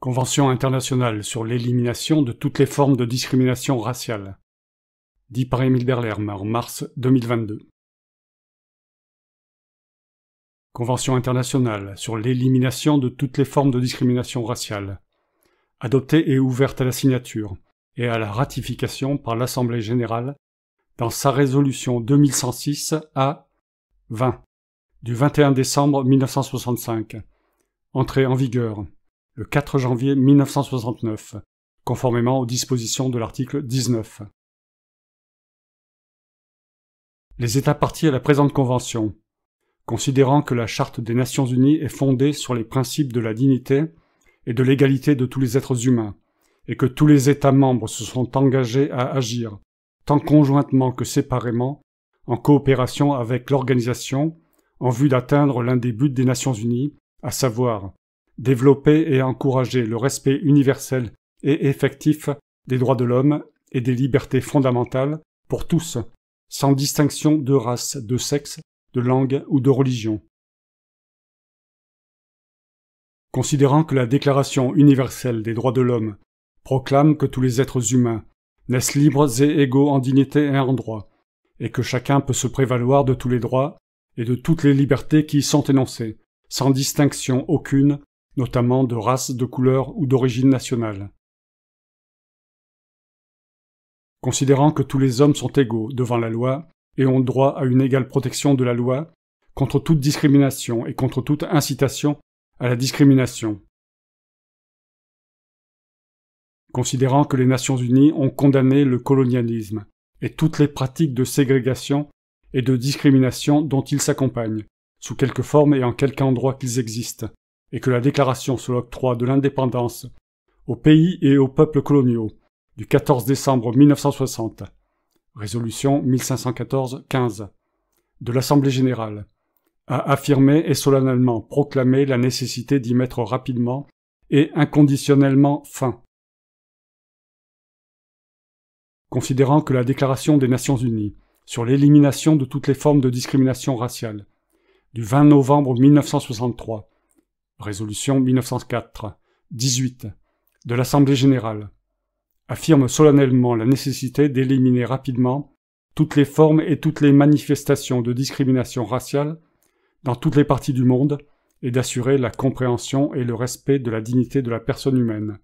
Convention internationale sur l'élimination de toutes les formes de discrimination raciale. Dit par Émile Berlerme en mars 2022. Convention internationale sur l'élimination de toutes les formes de discrimination raciale. Adoptée et ouverte à la signature et à la ratification par l'Assemblée générale dans sa résolution 2106 A 20 du 21 décembre 1965. Entrée en vigueur le 4 janvier 1969, conformément aux dispositions de l'article 19. Les États parties à la présente Convention, considérant que la Charte des Nations Unies est fondée sur les principes de la dignité et de l'égalité de tous les êtres humains, et que tous les États membres se sont engagés à agir, tant conjointement que séparément, en coopération avec l'organisation, en vue d'atteindre l'un des buts des Nations Unies, à savoir développer et encourager le respect universel et effectif des droits de l'homme et des libertés fondamentales pour tous, sans distinction de race, de sexe, de langue ou de religion. Considérant que la Déclaration universelle des droits de l'homme proclame que tous les êtres humains naissent libres et égaux en dignité et en droit, et que chacun peut se prévaloir de tous les droits et de toutes les libertés qui y sont énoncées, sans distinction aucune, notamment de race, de couleur ou d'origine nationale. Considérant que tous les hommes sont égaux devant la loi et ont droit à une égale protection de la loi contre toute discrimination et contre toute incitation à la discrimination. Considérant que les Nations Unies ont condamné le colonialisme et toutes les pratiques de ségrégation et de discrimination dont ils s'accompagnent, sous quelque forme et en quelque endroit qu'ils existent, et que la déclaration sur l'octroi de l'indépendance aux pays et aux peuples coloniaux du 14 décembre 1960, résolution 1514-15, de l'Assemblée générale, a affirmé et solennellement proclamé la nécessité d'y mettre rapidement et inconditionnellement fin. Considérant que la Déclaration des Nations Unies sur l'élimination de toutes les formes de discrimination raciale du 20 novembre 1963, résolution 1904-18, de l'Assemblée générale, affirme solennellement la nécessité d'éliminer rapidement toutes les formes et toutes les manifestations de discrimination raciale dans toutes les parties du monde et d'assurer la compréhension et le respect de la dignité de la personne humaine.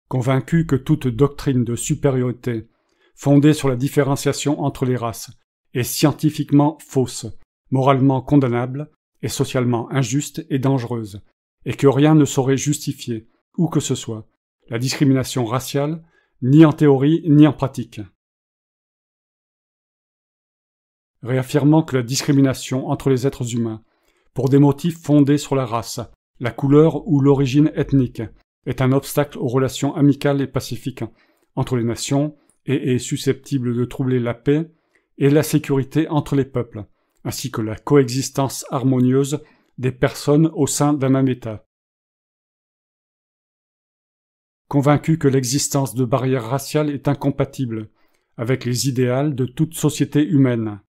Convaincu que toute doctrine de supériorité fondée sur la différenciation entre les races est scientifiquement fausse, moralement condamnable et socialement injuste et dangereuse, et que rien ne saurait justifier, où que ce soit, la discrimination raciale, ni en théorie ni en pratique. Réaffirmant que la discrimination entre les êtres humains, pour des motifs fondés sur la race, la couleur ou l'origine ethnique, est un obstacle aux relations amicales et pacifiques entre les nations et est susceptible de troubler la paix et la sécurité entre les peuples, ainsi que la coexistence harmonieuse des personnes au sein d'un même État. Convaincu que l'existence de barrières raciales est incompatible avec les idéals de toute société humaine.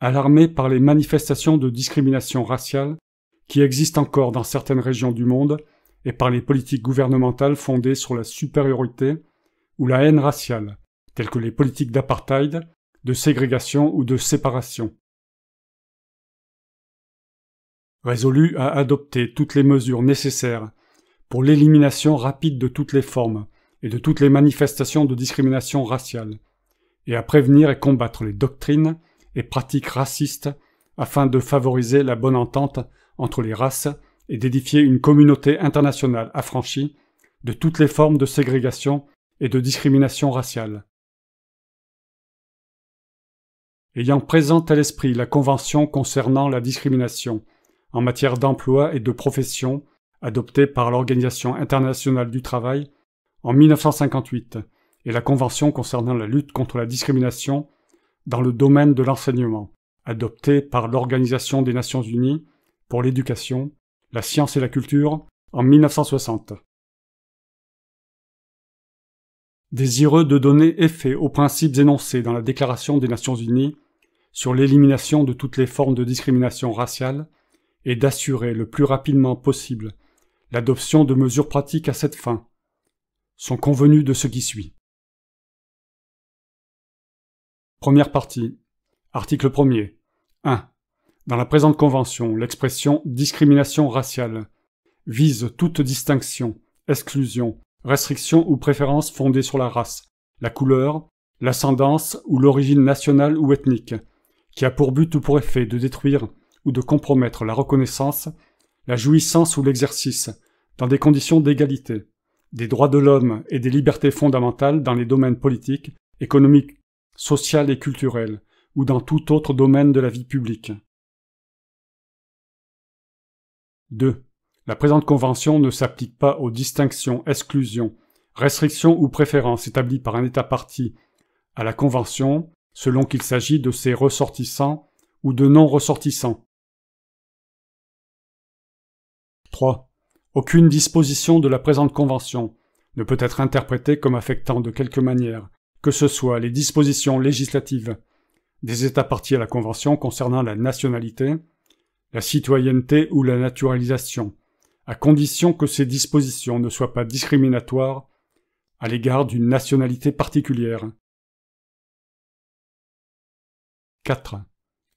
Alarmé par les manifestations de discrimination raciale qui existent encore dans certaines régions du monde et par les politiques gouvernementales fondées sur la supériorité ou la haine raciale, telles que les politiques d'apartheid, de ségrégation ou de séparation. Résolu à adopter toutes les mesures nécessaires pour l'élimination rapide de toutes les formes et de toutes les manifestations de discrimination raciale, et à prévenir et combattre les doctrines et pratiques racistes afin de favoriser la bonne entente entre les races et d'édifier une communauté internationale affranchie de toutes les formes de ségrégation et de discrimination raciale. Ayant présente à l'esprit la Convention concernant la discrimination en matière d'emploi et de profession adoptée par l'Organisation internationale du travail en 1958 et la Convention concernant la lutte contre la discrimination dans le domaine de l'enseignement adoptée par l'Organisation des Nations Unies pour l'éducation, la science et la culture en 1960. Désireux de donner effet aux principes énoncés dans la Déclaration des Nations Unies sur l'élimination de toutes les formes de discrimination raciale et d'assurer le plus rapidement possible l'adoption de mesures pratiques à cette fin, sont convenus de ce qui suit. Première partie. Article 1er. 1. Dans la présente convention, l'expression « discrimination raciale » vise toute distinction, exclusion, restriction ou préférence fondée sur la race, la couleur, l'ascendance ou l'origine nationale ou ethnique, qui a pour but ou pour effet de détruire ou de compromettre la reconnaissance, la jouissance ou l'exercice, dans des conditions d'égalité, des droits de l'homme et des libertés fondamentales dans les domaines politiques, économiques, social et culturel, ou dans tout autre domaine de la vie publique. 2. La présente convention ne s'applique pas aux distinctions, exclusions, restrictions ou préférences établies par un État partie à la convention, selon qu'il s'agit de ses ressortissants ou de non-ressortissants. 3. Aucune disposition de la présente convention ne peut être interprétée comme affectant de quelque manière que ce soit les dispositions législatives des États parties à la Convention concernant la nationalité, la citoyenneté ou la naturalisation, à condition que ces dispositions ne soient pas discriminatoires à l'égard d'une nationalité particulière. 4.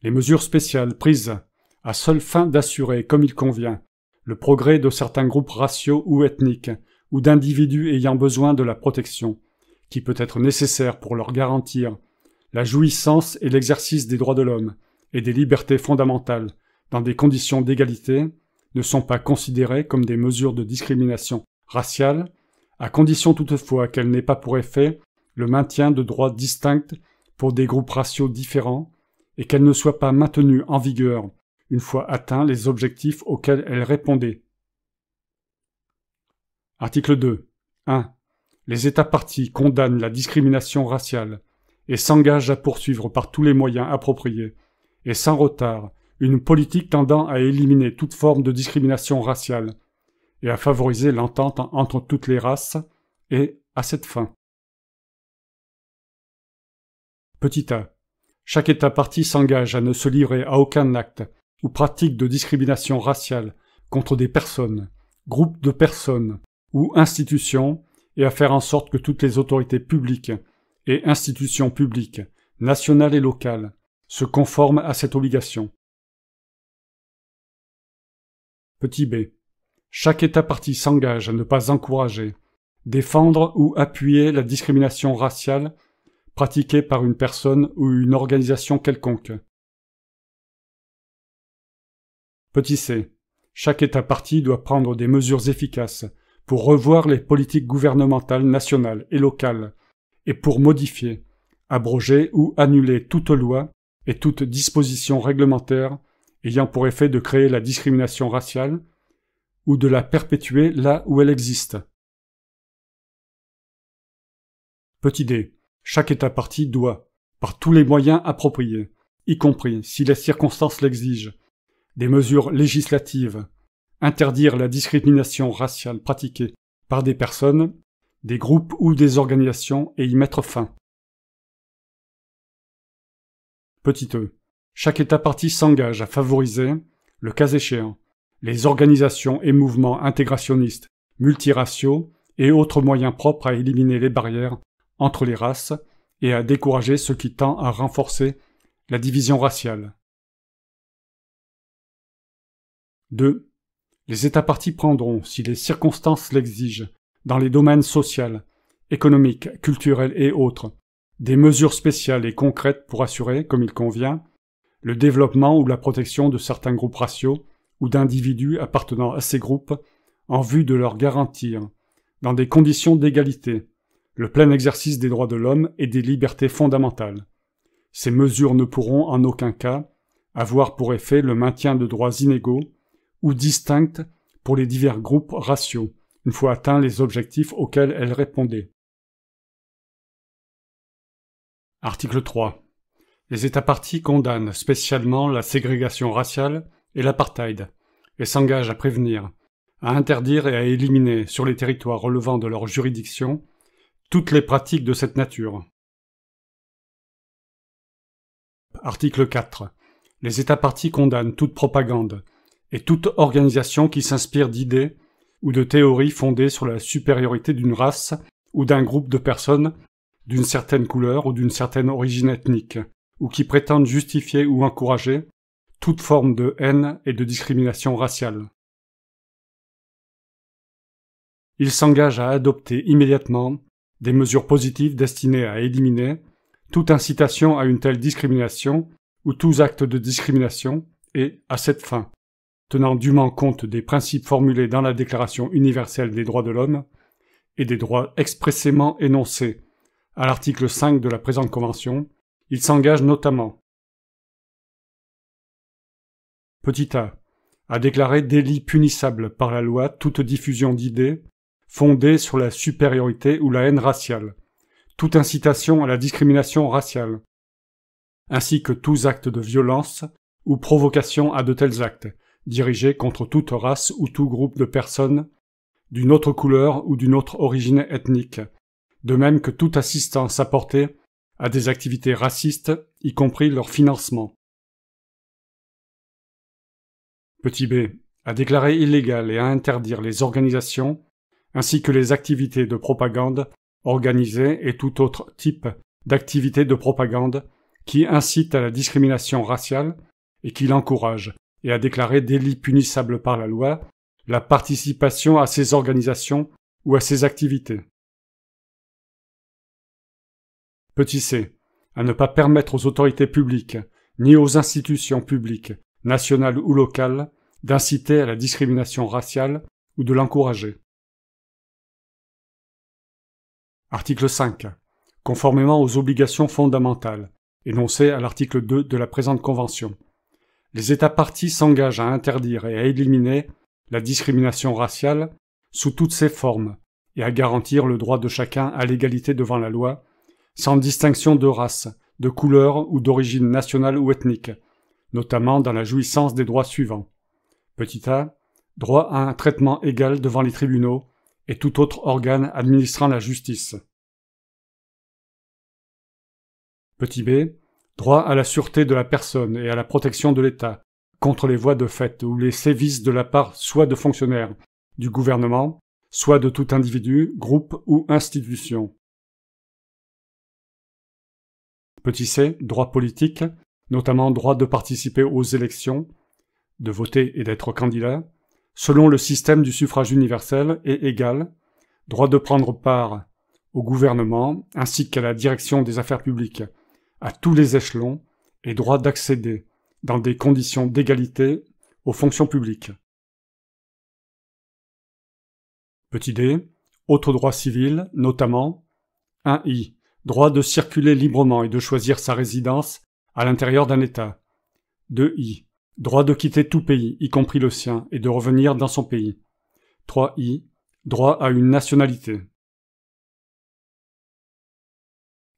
Les mesures spéciales prises à seule fin d'assurer, comme il convient, le progrès de certains groupes raciaux ou ethniques ou d'individus ayant besoin de la protection, qui peut être nécessaire pour leur garantir la jouissance et l'exercice des droits de l'homme et des libertés fondamentales dans des conditions d'égalité, ne sont pas considérées comme des mesures de discrimination raciale, à condition toutefois qu'elles n'aient pas pour effet le maintien de droits distincts pour des groupes raciaux différents et qu'elles ne soient pas maintenues en vigueur une fois atteints les objectifs auxquels elles répondaient. Article 2. 1. Les États parties condamnent la discrimination raciale et s'engagent à poursuivre par tous les moyens appropriés et sans retard une politique tendant à éliminer toute forme de discrimination raciale et à favoriser l'entente entre toutes les races et à cette fin. Petit a. Chaque État partie s'engage à ne se livrer à aucun acte ou pratique de discrimination raciale contre des personnes, groupes de personnes ou institutions et à faire en sorte que toutes les autorités publiques et institutions publiques, nationales et locales, se conforment à cette obligation. Petit b. Chaque État partie s'engage à ne pas encourager, défendre ou appuyer la discrimination raciale pratiquée par une personne ou une organisation quelconque. Petit c. Chaque État partie doit prendre des mesures efficaces pour revoir les politiques gouvernementales nationales et locales, et pour modifier, abroger ou annuler toute loi et toute disposition réglementaire ayant pour effet de créer la discrimination raciale, ou de la perpétuer là où elle existe. Petit d. Chaque État partie doit, par tous les moyens appropriés, y compris si les circonstances l'exigent, des mesures législatives, interdire la discrimination raciale pratiquée par des personnes, des groupes ou des organisations et y mettre fin. Petit e. Chaque État partie s'engage à favoriser, le cas échéant, les organisations et mouvements intégrationnistes, multiraciaux et autres moyens propres à éliminer les barrières entre les races et à décourager ce qui tend à renforcer la division raciale. 2. Les États parties prendront, si les circonstances l'exigent, dans les domaines social, économique, culturel et autres, des mesures spéciales et concrètes pour assurer, comme il convient, le développement ou la protection de certains groupes raciaux ou d'individus appartenant à ces groupes en vue de leur garantir, dans des conditions d'égalité, le plein exercice des droits de l'homme et des libertés fondamentales. Ces mesures ne pourront en aucun cas avoir pour effet le maintien de droits inégaux ou distincts pour les divers groupes raciaux, une fois atteints les objectifs auxquels elles répondaient. Article 3. Les États parties condamnent spécialement la ségrégation raciale et l'apartheid, et s'engagent à prévenir, à interdire et à éliminer sur les territoires relevant de leur juridiction toutes les pratiques de cette nature. Article 4. Les États parties condamnent toute propagande et toute organisation qui s'inspire d'idées ou de théories fondées sur la supériorité d'une race ou d'un groupe de personnes d'une certaine couleur ou d'une certaine origine ethnique, ou qui prétendent justifier ou encourager toute forme de haine et de discrimination raciale. Il s'engage à adopter immédiatement des mesures positives destinées à éliminer toute incitation à une telle discrimination ou tous actes de discrimination et, à cette fin, tenant dûment compte des principes formulés dans la Déclaration universelle des droits de l'homme et des droits expressément énoncés à l'article 5 de la présente Convention, il s'engage notamment petit a. À déclarer délit punissable par la loi toute diffusion d'idées fondées sur la supériorité ou la haine raciale, toute incitation à la discrimination raciale, ainsi que tous actes de violence ou provocation à de tels actes, dirigés contre toute race ou tout groupe de personnes d'une autre couleur ou d'une autre origine ethnique, de même que toute assistance apportée à des activités racistes, y compris leur financement. Petit b. À déclarer illégal et à interdire les organisations, ainsi que les activités de propagande organisées et tout autre type d'activités de propagande qui incitent à la discrimination raciale et qui l'encouragent, et à déclarer délit punissable par la loi la participation à ces organisations ou à ces activités. Petit c. À ne pas permettre aux autorités publiques, ni aux institutions publiques, nationales ou locales, d'inciter à la discrimination raciale ou de l'encourager. Article 5. Conformément aux obligations fondamentales, énoncées à l'article 2 de la présente Convention, les États parties s'engagent à interdire et à éliminer la discrimination raciale sous toutes ses formes et à garantir le droit de chacun à l'égalité devant la loi, sans distinction de race, de couleur ou d'origine nationale ou ethnique, notamment dans la jouissance des droits suivants. Petit a. Droit à un traitement égal devant les tribunaux et tout autre organe administrant la justice. Petit b. Droit à la sûreté de la personne et à la protection de l'État contre les voies de fait ou les sévices de la part soit de fonctionnaires du gouvernement, soit de tout individu, groupe ou institution. Petit c. Droit politique, notamment droit de participer aux élections, de voter et d'être candidat, selon le système du suffrage universel et égal, droit de prendre part au gouvernement ainsi qu'à la direction des affaires publiques, à tous les échelons, et droit d'accéder, dans des conditions d'égalité, aux fonctions publiques. Petit d. Autres droits civils, notamment 1i. Droit de circuler librement et de choisir sa résidence à l'intérieur d'un État. 2i. Droit de quitter tout pays, y compris le sien, et de revenir dans son pays. 3i. Droit à une nationalité.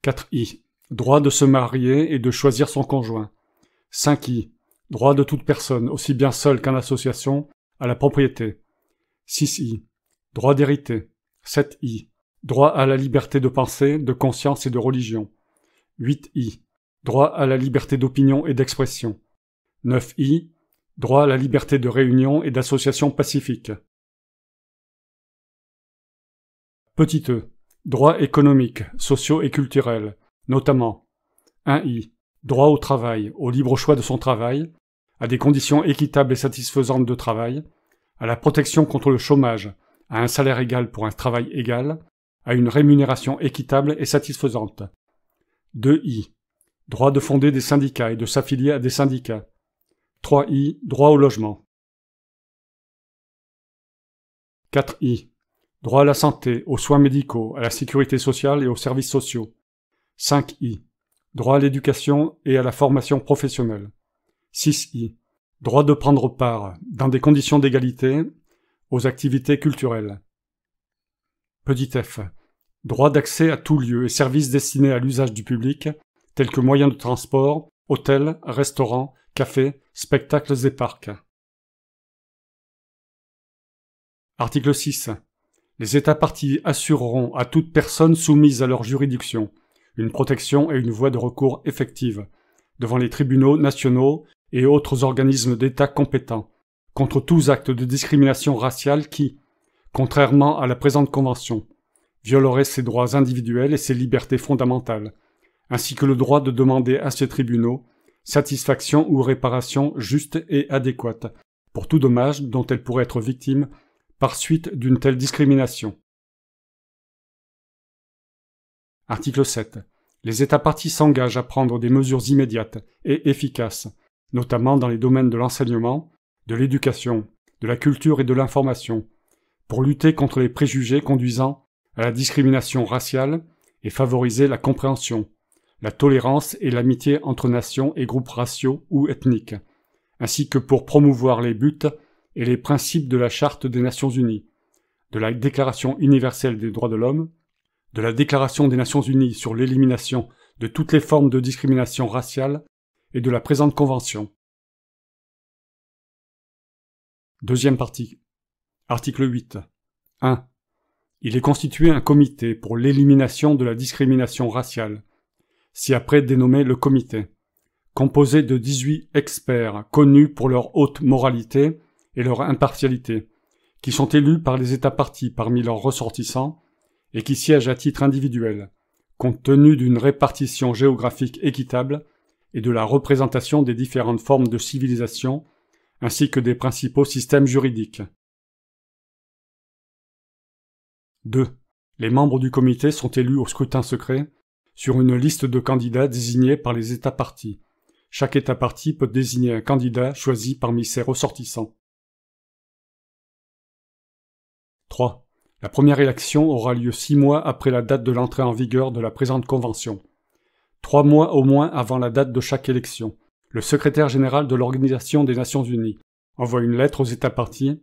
4i. Droit de se marier et de choisir son conjoint. 5i. Droit de toute personne, aussi bien seule qu'en association, à la propriété. 6i. Droit d'hériter. 7i. Droit à la liberté de pensée, de conscience et de religion. 8i. Droit à la liberté d'opinion et d'expression. 9i. Droit à la liberté de réunion et d'association pacifique. Petit e. Droits économiques, sociaux et culturels, notamment 1i. Droit au travail, au libre choix de son travail, à des conditions équitables et satisfaisantes de travail, à la protection contre le chômage, à un salaire égal pour un travail égal, à une rémunération équitable et satisfaisante. 2i. Droit de fonder des syndicats et de s'affilier à des syndicats. 3i. Droit au logement. 4i. Droit à la santé, aux soins médicaux, à la sécurité sociale et aux services sociaux. 5i. Droit à l'éducation et à la formation professionnelle. 6i. Droit de prendre part, dans des conditions d'égalité, aux activités culturelles. Petit f. Droit d'accès à tout lieu et services destinés à l'usage du public, tels que moyens de transport, hôtels, restaurants, cafés, spectacles et parcs. Article 6. Les États parties assureront à toute personne soumise à leur juridiction une protection et une voie de recours effective devant les tribunaux nationaux et autres organismes d'État compétents contre tous actes de discrimination raciale qui, contrairement à la présente Convention, violeraient ses droits individuels et ses libertés fondamentales, ainsi que le droit de demander à ces tribunaux satisfaction ou réparation juste et adéquate pour tout dommage dont elle pourrait être victime par suite d'une telle discrimination. Article 7. Les États parties s'engagent à prendre des mesures immédiates et efficaces, notamment dans les domaines de l'enseignement, de l'éducation, de la culture et de l'information, pour lutter contre les préjugés conduisant à la discrimination raciale et favoriser la compréhension, la tolérance et l'amitié entre nations et groupes raciaux ou ethniques, ainsi que pour promouvoir les buts et les principes de la Charte des Nations Unies, de la Déclaration universelle des droits de l'homme, de la Déclaration des Nations Unies sur l'élimination de toutes les formes de discrimination raciale et de la présente Convention. Deuxième partie. Article 8. 1. Il est constitué un comité pour l'élimination de la discrimination raciale, ci-après dénommé le comité, composé de 18 experts connus pour leur haute moralité et leur impartialité, qui sont élus par les États parties parmi leurs ressortissants et qui siègent à titre individuel, compte tenu d'une répartition géographique équitable et de la représentation des différentes formes de civilisation, ainsi que des principaux systèmes juridiques. 2. Les membres du comité sont élus au scrutin secret sur une liste de candidats désignés par les États parties. Chaque État partie peut désigner un candidat choisi parmi ses ressortissants. 3. La première élection aura lieu 6 mois après la date de l'entrée en vigueur de la présente Convention. 3 mois au moins avant la date de chaque élection, le secrétaire général de l'Organisation des Nations Unies envoie une lettre aux États parties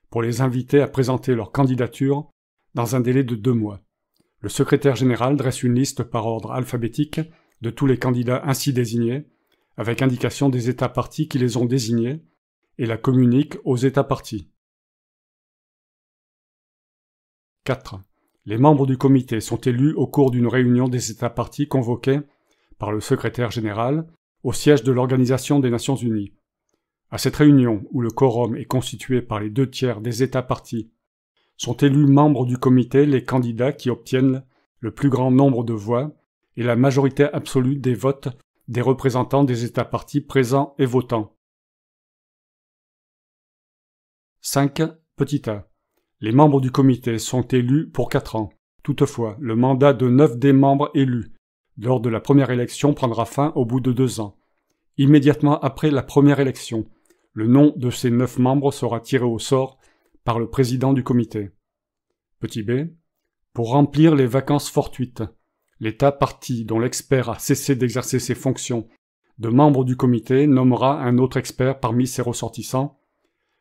pour les inviter à présenter leur candidature dans un délai de 2 mois. Le secrétaire général dresse une liste par ordre alphabétique de tous les candidats ainsi désignés, avec indication des États parties qui les ont désignés, et la communique aux États parties. 4. Les membres du comité sont élus au cours d'une réunion des États parties convoquée par le secrétaire général au siège de l'Organisation des Nations Unies. À cette réunion, où le quorum est constitué par les 2/3 des États parties, sont élus membres du comité les candidats qui obtiennent le plus grand nombre de voix et la majorité absolue des votes des représentants des États parties présents et votants. 5. Petit a. Les membres du comité sont élus pour 4 ans. Toutefois, le mandat de 9 des membres élus lors de la première élection prendra fin au bout de 2 ans. Immédiatement après la première élection, le nom de ces 9 membres sera tiré au sort par le président du comité. Petit b. Pour remplir les vacances fortuites, l'État partie dont l'expert a cessé d'exercer ses fonctions de membre du comité nommera un autre expert parmi ses ressortissants,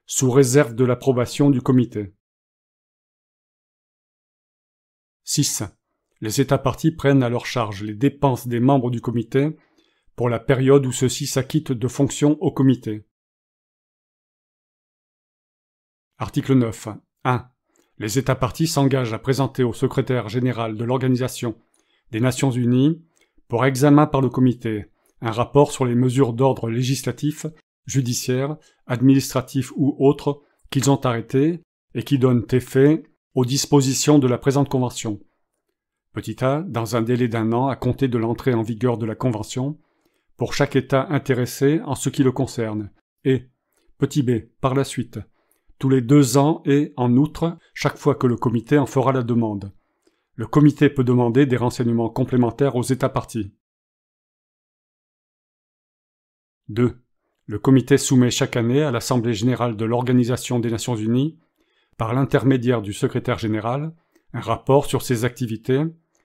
sous réserve de l'approbation du comité. 6. Les États parties prennent à leur charge les dépenses des membres du comité pour la période où ceux-ci s'acquittent de fonctions au comité. Article 9. 1. Les États parties s'engagent à présenter au secrétaire général de l'Organisation des Nations Unies, pour examen par le comité, un rapport sur les mesures d'ordre législatif, judiciaire, administratif ou autres qu'ils ont arrêtées et qui donnent effet aux dispositions de la présente Convention. Petit a, dans un délai d'1 an à compter de l'entrée en vigueur de la Convention, pour chaque État intéressé en ce qui le concerne, et, petit b, par la suite, tous les 2 ans et, en outre, chaque fois que le comité en fera la demande. Le comité peut demander des renseignements complémentaires aux États parties. 2. Le comité soumet chaque année à l'Assemblée générale de l'Organisation des Nations Unies, par l'intermédiaire du secrétaire général, un rapport sur ses activités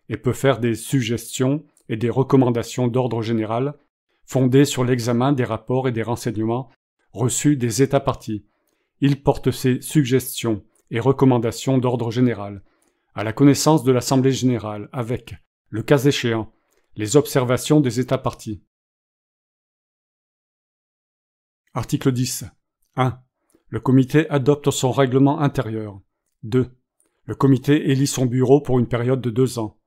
et peut faire des suggestions et des recommandations d'ordre général fondées sur l'examen des rapports et des renseignements reçus des États parties. Il porte ces suggestions et recommandations d'ordre général à la connaissance de l'Assemblée générale avec, le cas échéant, les observations des États parties. Article 10. 1. Le comité adopte son règlement intérieur. 2. Le comité élit son bureau pour une période de 2 ans.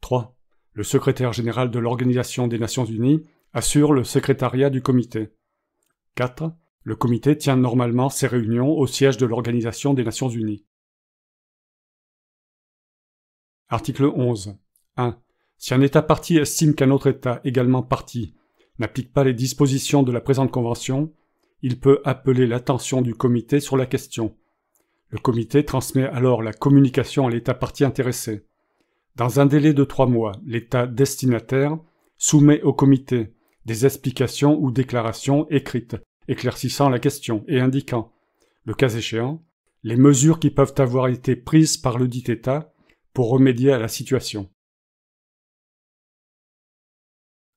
3. Le secrétaire général de l'Organisation des Nations Unies assure le secrétariat du comité. 4. Le comité tient normalement ses réunions au siège de l'Organisation des Nations Unies. Article 11. 1. Si un État partie estime qu'un autre État, également partie, n'applique pas les dispositions de la présente convention, il peut appeler l'attention du comité sur la question. Le comité transmet alors la communication à l'État partie intéressé. Dans un délai de 3 mois, l'État destinataire soumet au comité des explications ou déclarations écrites éclaircissant la question et indiquant, le cas échéant, les mesures qui peuvent avoir été prises par le dit État pour remédier à la situation.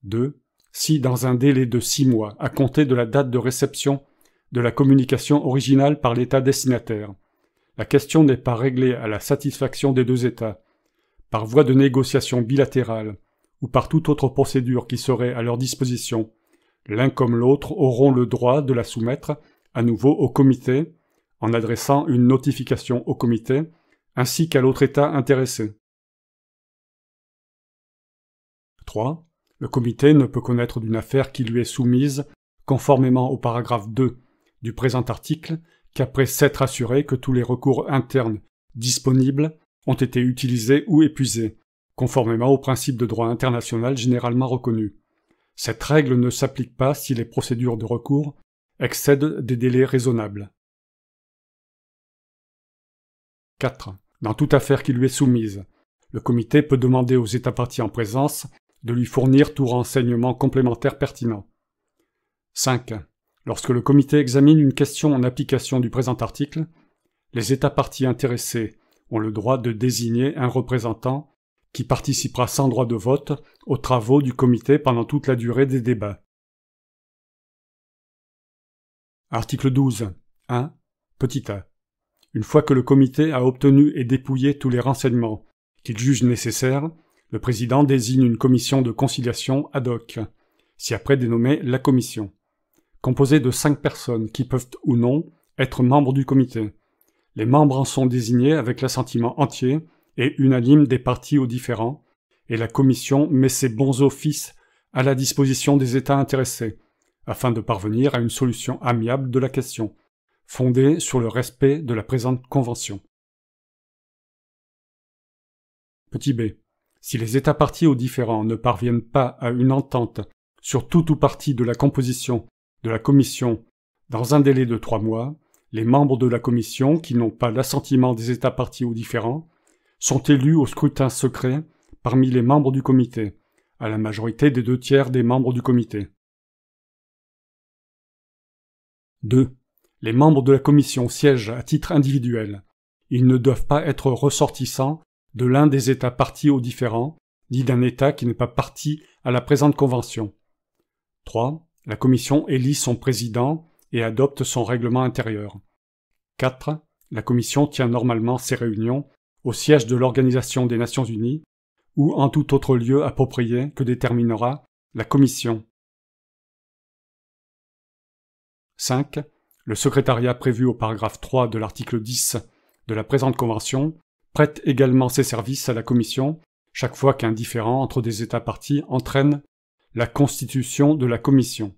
2. Si, dans un délai de 6 mois, à compter de la date de réception de la communication originale par l'État destinataire, la question n'est pas réglée à la satisfaction des deux États, par voie de négociation bilatérale ou par toute autre procédure qui serait à leur disposition, l'un comme l'autre auront le droit de la soumettre à nouveau au comité en adressant une notification au comité ainsi qu'à l'autre État intéressé. 3. Le comité ne peut connaître d'une affaire qui lui est soumise, conformément au paragraphe 2 du présent article, qu'après s'être assuré que tous les recours internes disponibles ont été utilisés ou épuisés, conformément au principe de droit international généralement reconnu. Cette règle ne s'applique pas si les procédures de recours excèdent des délais raisonnables. 4. Dans toute affaire qui lui est soumise, le comité peut demander aux États parties en présence de lui fournir tout renseignement complémentaire pertinent. 5. Lorsque le comité examine une question en application du présent article, les États parties intéressés ont le droit de désigner un représentant qui participera sans droit de vote aux travaux du comité pendant toute la durée des débats. Article 12. 1. Petit a. Une fois que le comité a obtenu et dépouillé tous les renseignements qu'il juge nécessaires, le président désigne une commission de conciliation ad hoc, ci-après dénommée la commission, composée de 5 personnes qui peuvent ou non être membres du comité. Les membres en sont désignés avec l'assentiment entier et unanime des parties aux différends, et la commission met ses bons offices à la disposition des États intéressés, afin de parvenir à une solution amiable de la question, fondée sur le respect de la présente convention. Petit b. Si les États parties aux différends ne parviennent pas à une entente sur tout ou partie de la composition de la commission dans un délai de 3 mois, les membres de la commission qui n'ont pas l'assentiment des États parties aux différends sont élus au scrutin secret parmi les membres du comité, à la majorité des 2/3 des membres du comité. 2. Les membres de la commission siègent à titre individuel. Ils ne doivent pas être ressortissants de l'un des États parties aux différends, ni d'un État qui n'est pas partie à la présente convention. 3. La commission élit son président et adopte son règlement intérieur. 4. La commission tient normalement ses réunions au siège de l'Organisation des Nations Unies ou en tout autre lieu approprié que déterminera la commission. 5. Le secrétariat prévu au paragraphe 3 de l'article 10 de la présente convention prête également ses services à la commission chaque fois qu'un différend entre des États parties entraîne la constitution de la commission.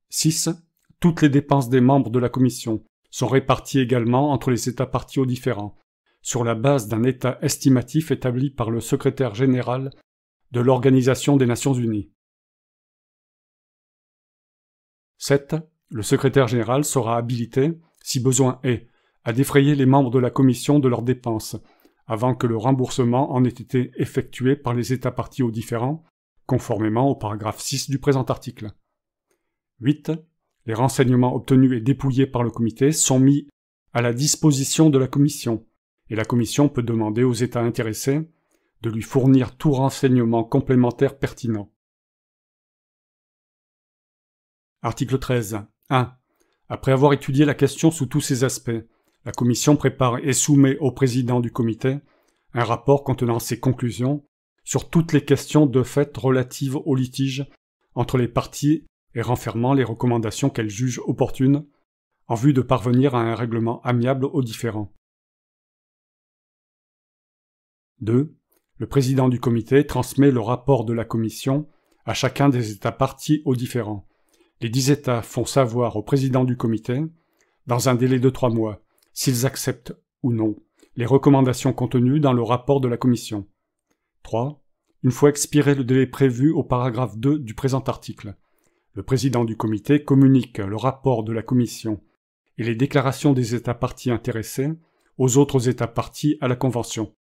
6. Toutes les dépenses des membres de la commission sont réparties également entre les États parties aux différends, sur la base d'un état estimatif établi par le secrétaire général de l'Organisation des Nations Unies. 7. Le secrétaire général sera habilité, si besoin est, à défrayer les membres de la commission de leurs dépenses, avant que le remboursement en ait été effectué par les États parties aux différends, conformément au paragraphe 6 du présent article. 8. Les renseignements obtenus et dépouillés par le comité sont mis à la disposition de la commission, et la commission peut demander aux États intéressés de lui fournir tout renseignement complémentaire pertinent. Article 13. 1. Après avoir étudié la question sous tous ses aspects, la commission prépare et soumet au président du comité un rapport contenant ses conclusions sur toutes les questions de fait relatives au litige entre les parties et renfermant les recommandations qu'elle juge opportunes en vue de parvenir à un règlement amiable aux différends. 2. Le président du comité transmet le rapport de la commission à chacun des États parties aux différends, les 10 États font savoir au président du comité, dans un délai de 3 mois, s'ils acceptent ou non les recommandations contenues dans le rapport de la Commission. 3. Une fois expiré le délai prévu au paragraphe 2 du présent article, le président du comité communique le rapport de la Commission et les déclarations des États parties intéressés aux autres États parties à la Convention.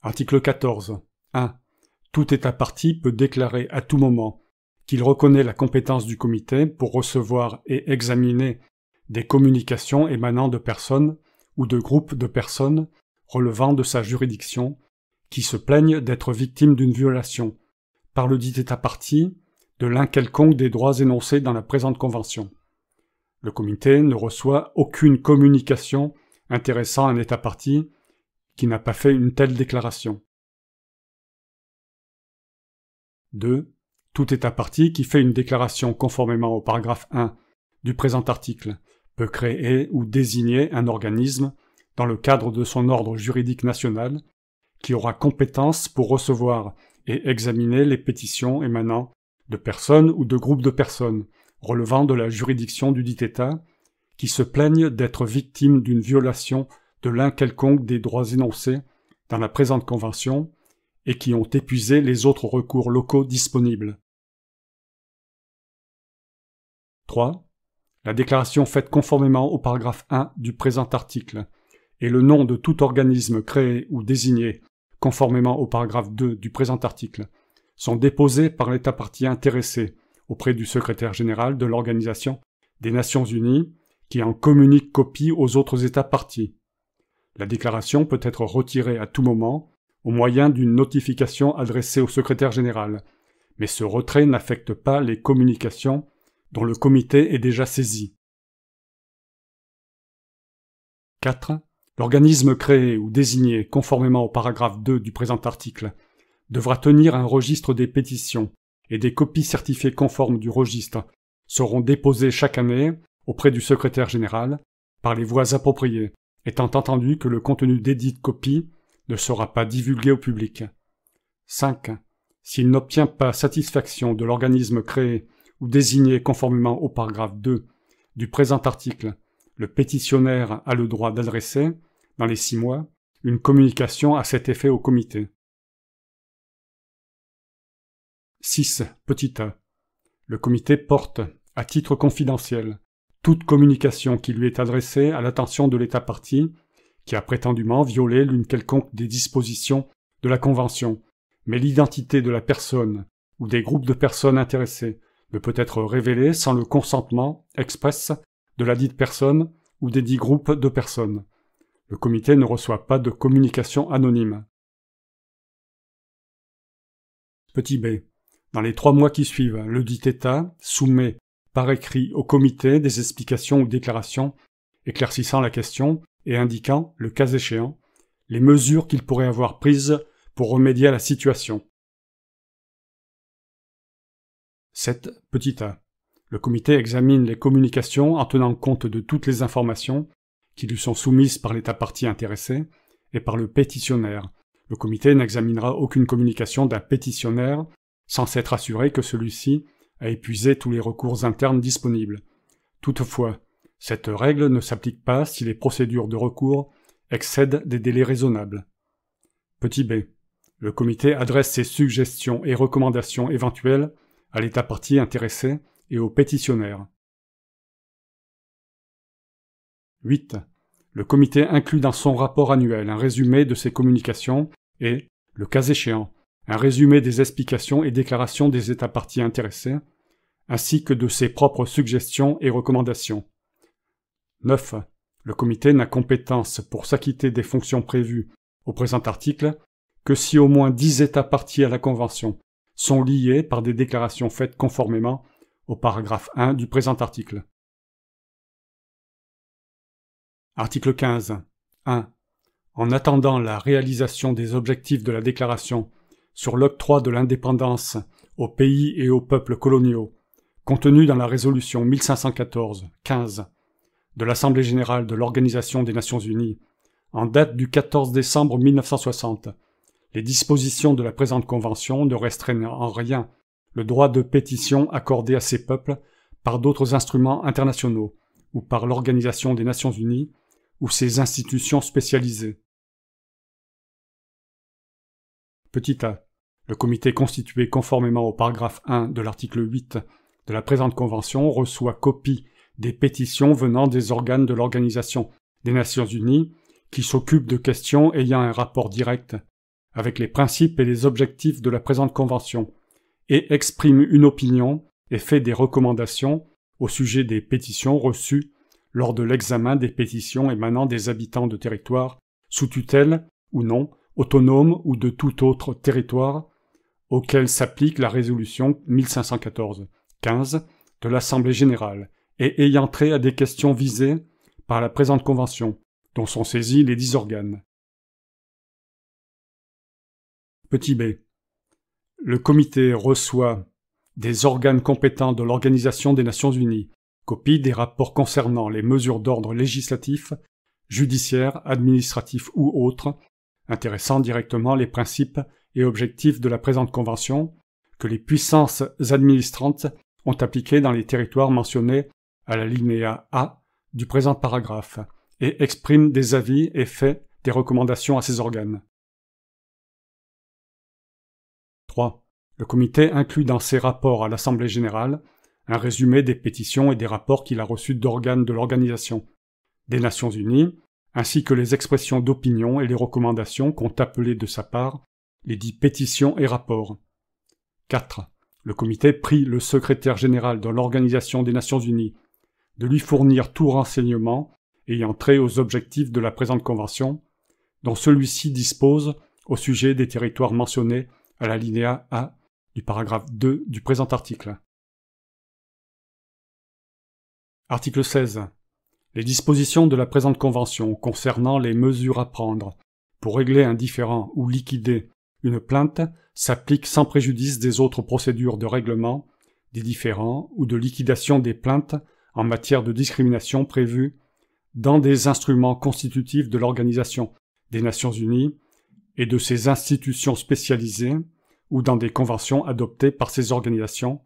Article 14. 1. Tout État partie peut déclarer à tout moment qu'il reconnaît la compétence du comité pour recevoir et examiner des communications émanant de personnes ou de groupes de personnes relevant de sa juridiction qui se plaignent d'être victimes d'une violation, par le dit État partie, de l'un quelconque des droits énoncés dans la présente Convention. Le comité ne reçoit aucune communication intéressant un État partie qui n'a pas fait une telle déclaration. 2. Tout État partie qui fait une déclaration conformément au paragraphe 1 du présent article peut créer ou désigner un organisme dans le cadre de son ordre juridique national qui aura compétence pour recevoir et examiner les pétitions émanant de personnes ou de groupes de personnes relevant de la juridiction du dit État qui se plaignent d'être victimes d'une violation de l'un quelconque des droits énoncés dans la présente Convention et qui ont épuisé les autres recours locaux disponibles. 3. La déclaration faite conformément au paragraphe 1 du présent article et le nom de tout organisme créé ou désigné conformément au paragraphe 2 du présent article sont déposés par l'État partie intéressé auprès du secrétaire général de l'Organisation des Nations Unies qui en communique copie aux autres États parties. La déclaration peut être retirée à tout moment au moyen d'une notification adressée au secrétaire général, mais ce retrait n'affecte pas les communications dont le comité est déjà saisi. 4. L'organisme créé ou désigné conformément au paragraphe 2 du présent article devra tenir un registre des pétitions et des copies certifiées conformes du registre seront déposées chaque année auprès du secrétaire général par les voies appropriées, étant entendu que le contenu des dites copies ne sera pas divulgué au public. 5. S'il n'obtient pas satisfaction de l'organisme créé ou désigné conformément au paragraphe 2 du présent article, le pétitionnaire a le droit d'adresser, dans les 6 mois, une communication à cet effet au comité. 6. Petit a. Le comité porte, à titre confidentiel, toute communication qui lui est adressée à l'attention de l'État partie, qui a prétendument violé l'une quelconque des dispositions de la Convention, mais l'identité de la personne ou des groupes de personnes intéressées ne peut être révélée sans le consentement express de la dite personne ou des dits groupes de personnes. Le comité ne reçoit pas de communication anonyme. Petit b. Dans les 3 mois qui suivent, le dit État soumet par écrit au comité des explications ou déclarations éclaircissant la question et indiquant, le cas échéant, les mesures qu'il pourrait avoir prises pour remédier à la situation. 7. Petit a. Le comité examine les communications en tenant compte de toutes les informations qui lui sont soumises par l'État partie intéressé et par le pétitionnaire. Le comité n'examinera aucune communication d'un pétitionnaire sans s'être assuré que celui-ci a épuisé tous les recours internes disponibles. Toutefois, cette règle ne s'applique pas si les procédures de recours excèdent des délais raisonnables. Petit b. Le comité adresse ses suggestions et recommandations éventuelles à l'État partie intéressé et aux pétitionnaires. 8. Le comité inclut dans son rapport annuel un résumé de ses communications et, le cas échéant, un résumé des explications et déclarations des États parties intéressés, ainsi que de ses propres suggestions et recommandations. 9. Le comité n'a compétence pour s'acquitter des fonctions prévues au présent article que si au moins 10 États parties à la Convention sont liés par des déclarations faites conformément au paragraphe 1 du présent article. Article 15. 1. En attendant la réalisation des objectifs de la déclaration sur l'octroi de l'indépendance aux pays et aux peuples coloniaux, contenu dans la résolution 1514-15 de l'Assemblée générale de l'Organisation des Nations Unies, en date du 14 décembre 1960, les dispositions de la présente Convention ne restreignent en rien le droit de pétition accordé à ces peuples par d'autres instruments internationaux ou par l'Organisation des Nations Unies ou ses institutions spécialisées. Petit a. Le comité constitué conformément au paragraphe 1 de l'article 8 de la présente convention reçoit copie des pétitions venant des organes de l'Organisation des Nations Unies qui s'occupent de questions ayant un rapport direct avec les principes et les objectifs de la présente convention et exprime une opinion et fait des recommandations au sujet des pétitions reçues lors de l'examen des pétitions émanant des habitants de territoires sous tutelle ou non, autonomes ou de tout autre territoire auquel s'applique la résolution 1514-15 de l'Assemblée générale et ayant trait à des questions visées par la présente convention, dont sont saisis les 10 organes. Petit b. Le comité reçoit des organes compétents de l'Organisation des Nations Unies, copie des rapports concernant les mesures d'ordre législatif, judiciaire, administratif ou autres, intéressant directement les principes et objectifs de la présente convention, que les puissances administrantes ont appliqués dans les territoires mentionnés à l'alinéa A du présent paragraphe, et exprime des avis et fait des recommandations à ces organes. 3. Le comité inclut dans ses rapports à l'Assemblée générale un résumé des pétitions et des rapports qu'il a reçus d'organes de l'Organisation des Nations Unies, ainsi que les expressions d'opinion et les recommandations qu'ont appelées de sa part les dits pétitions et rapports. 4. Le comité prie le secrétaire général de l'Organisation des Nations Unies de lui fournir tout renseignement ayant trait aux objectifs de la présente convention, dont celui-ci dispose au sujet des territoires mentionnés à l'alinéa A du paragraphe 2 du présent article. Article 16. Les dispositions de la présente convention concernant les mesures à prendre pour régler un différend ou liquider une plainte s'appliquent sans préjudice des autres procédures de règlement des différends ou de liquidation des plaintes en matière de discrimination prévues dans des instruments constitutifs de l'Organisation des Nations Unies et de ses institutions spécialisées ou dans des conventions adoptées par ces organisations,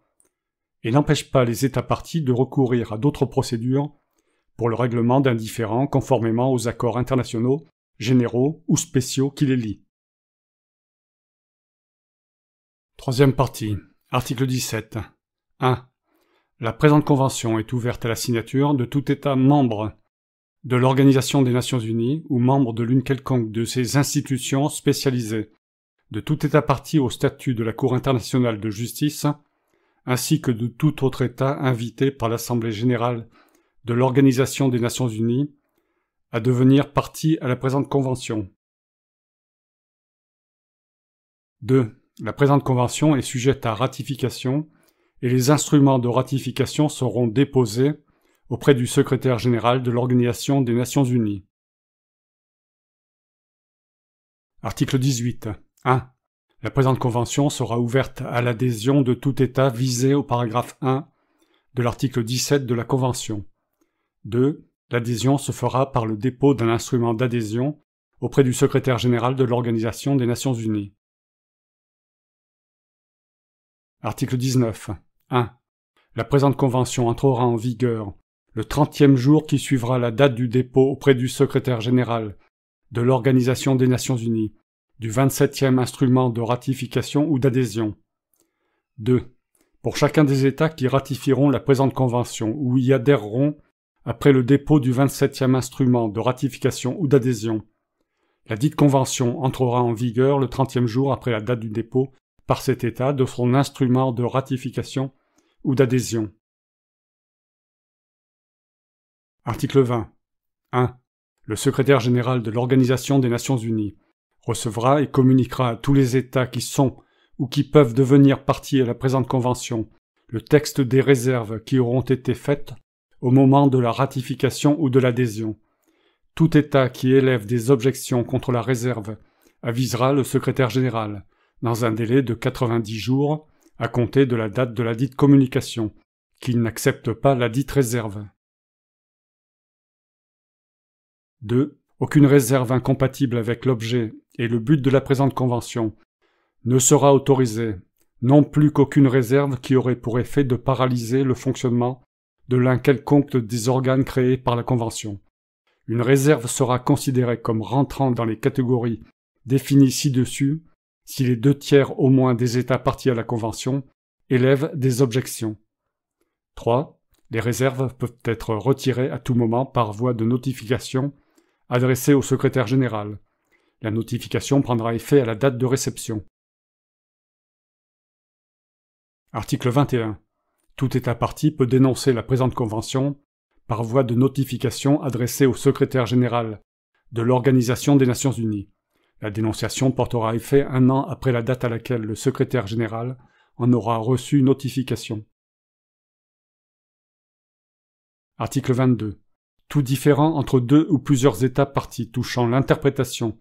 et n'empêche pas les États parties de recourir à d'autres procédures pour le règlement d'un différend conformément aux accords internationaux, généraux ou spéciaux qui les lient. Troisième partie. Article 17. 1. La présente convention est ouverte à la signature de tout État membre de l'Organisation des Nations Unies ou membre de l'une quelconque de ses institutions spécialisées, de tout État partie au statut de la Cour internationale de justice, ainsi que de tout autre État invité par l'Assemblée générale de l'Organisation des Nations Unies à devenir partie à la présente convention. 2. La présente convention est sujette à ratification et les instruments de ratification seront déposés auprès du secrétaire général de l'Organisation des Nations Unies. Article 18. 1. La présente convention sera ouverte à l'adhésion de tout État visé au paragraphe 1 de l'article 17 de la Convention. 2. L'adhésion se fera par le dépôt d'un instrument d'adhésion auprès du secrétaire général de l'Organisation des Nations Unies. Article 19. 1. La présente convention entrera en vigueur le 30e jour qui suivra la date du dépôt auprès du secrétaire général de l'Organisation des Nations Unies du 27e instrument de ratification ou d'adhésion. 2. Pour chacun des États qui ratifieront la présente convention ou y adhéreront après le dépôt du 27e instrument de ratification ou d'adhésion, la dite convention entrera en vigueur le 30e jour après la date du dépôt par cet État de son instrument de ratification ou d'adhésion. Article 20. 1. Le secrétaire général de l'Organisation des Nations Unies recevra et communiquera à tous les États qui sont ou qui peuvent devenir partie à la présente convention le texte des réserves qui auront été faites au moment de la ratification ou de l'adhésion. Tout État qui élève des objections contre la réserve avisera le secrétaire général, dans un délai de 90 jours, à compter de la date de la dite communication, qu'il n'accepte pas la dite réserve. 2. Aucune réserve incompatible avec l'objet et le but de la présente convention ne sera autorisée non plus qu'aucune réserve qui aurait pour effet de paralyser le fonctionnement de l'un quelconque des organes créés par la Convention. Une réserve sera considérée comme rentrant dans les catégories définies ci-dessus si les 2/3 au moins des États partis à la Convention élèvent des objections. 3. Les réserves peuvent être retirées à tout moment par voie de notification adressée au secrétaire général. La notification prendra effet à la date de réception. Article 21. Tout État parti peut dénoncer la présente Convention par voie de notification adressée au secrétaire général de l'Organisation des Nations Unies. La dénonciation portera effet 1 an après la date à laquelle le secrétaire général en aura reçu notification. Article 22. Tout différend entre 2 ou plusieurs États partis touchant l'interprétation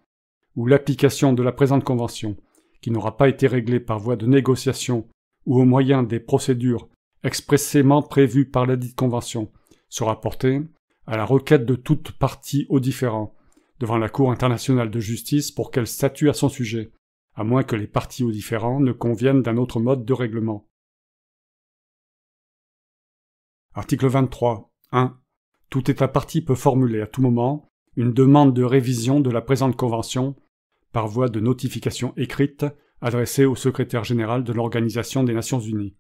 ou l'application de la présente Convention, qui n'aura pas été réglé par voie de négociation ou au moyen des procédures expressément prévues par ladite Convention, sera porté à la requête de toute partie au différend devant la Cour internationale de justice pour qu'elle statue à son sujet, à moins que les parties au différend ne conviennent d'un autre mode de règlement. Article 23. 1. Tout État parti peut formuler à tout moment une demande de révision de la présente Convention par voie de notification écrite adressée au secrétaire général de l'Organisation des Nations Unies.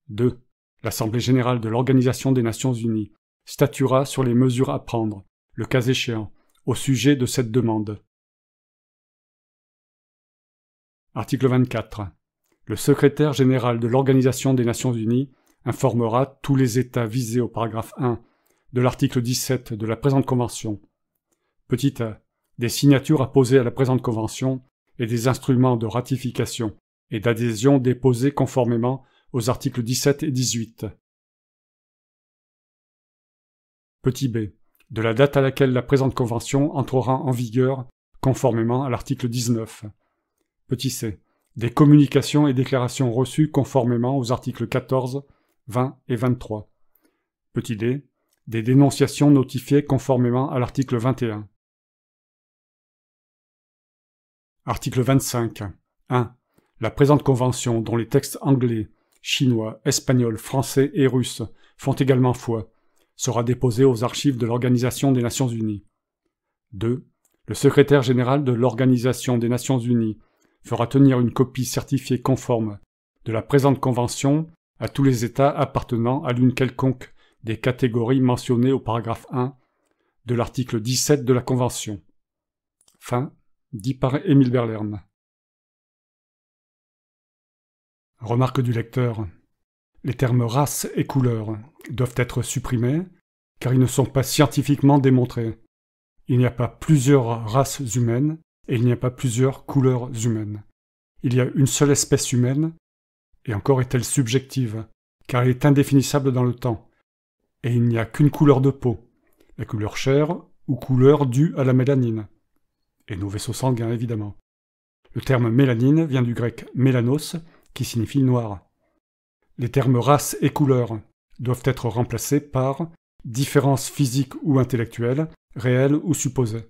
2. L'Assemblée générale de l'Organisation des Nations Unies statuera sur les mesures à prendre, le cas échéant, au sujet de cette demande. Article 24. Le secrétaire général de l'Organisation des Nations Unies informera tous les États visés au paragraphe 1 de l'article 17 de la présente Convention. Petit a. Des signatures apposées à la présente Convention et des instruments de ratification et d'adhésion déposés conformément aux articles 17 et 18. Petit b. De la date à laquelle la présente Convention entrera en vigueur conformément à l'article 19. Petit c. Des communications et déclarations reçues conformément aux articles 14, 20 et 23. Petit d. Des dénonciations notifiées conformément à l'article 21. Article 25. 1. La présente Convention, dont les textes anglais, chinois, espagnols, français et russes font également foi, sera déposée aux archives de l'Organisation des Nations Unies. 2. Le secrétaire général de l'Organisation des Nations Unies fera tenir une copie certifiée conforme de la présente Convention à tous les États appartenant à l'une quelconque des catégories mentionnées au paragraphe 1 de l'article 17 de la Convention. Fin, dit par Émile Berlern. Remarque du lecteur. Les termes race et couleur doivent être supprimés, car ils ne sont pas scientifiquement démontrés. Il n'y a pas plusieurs races humaines, et il n'y a pas plusieurs couleurs humaines. Il y a une seule espèce humaine, et encore est-elle subjective, car elle est indéfinissable dans le temps. Et il n'y a qu'une couleur de peau, la couleur chair ou couleur due à la mélanine. Et nos vaisseaux sanguins, évidemment. Le terme mélanine vient du grec mélanos, qui signifie noir. Les termes race et couleur doivent être remplacés par différence physique ou intellectuelle, réelle ou supposée.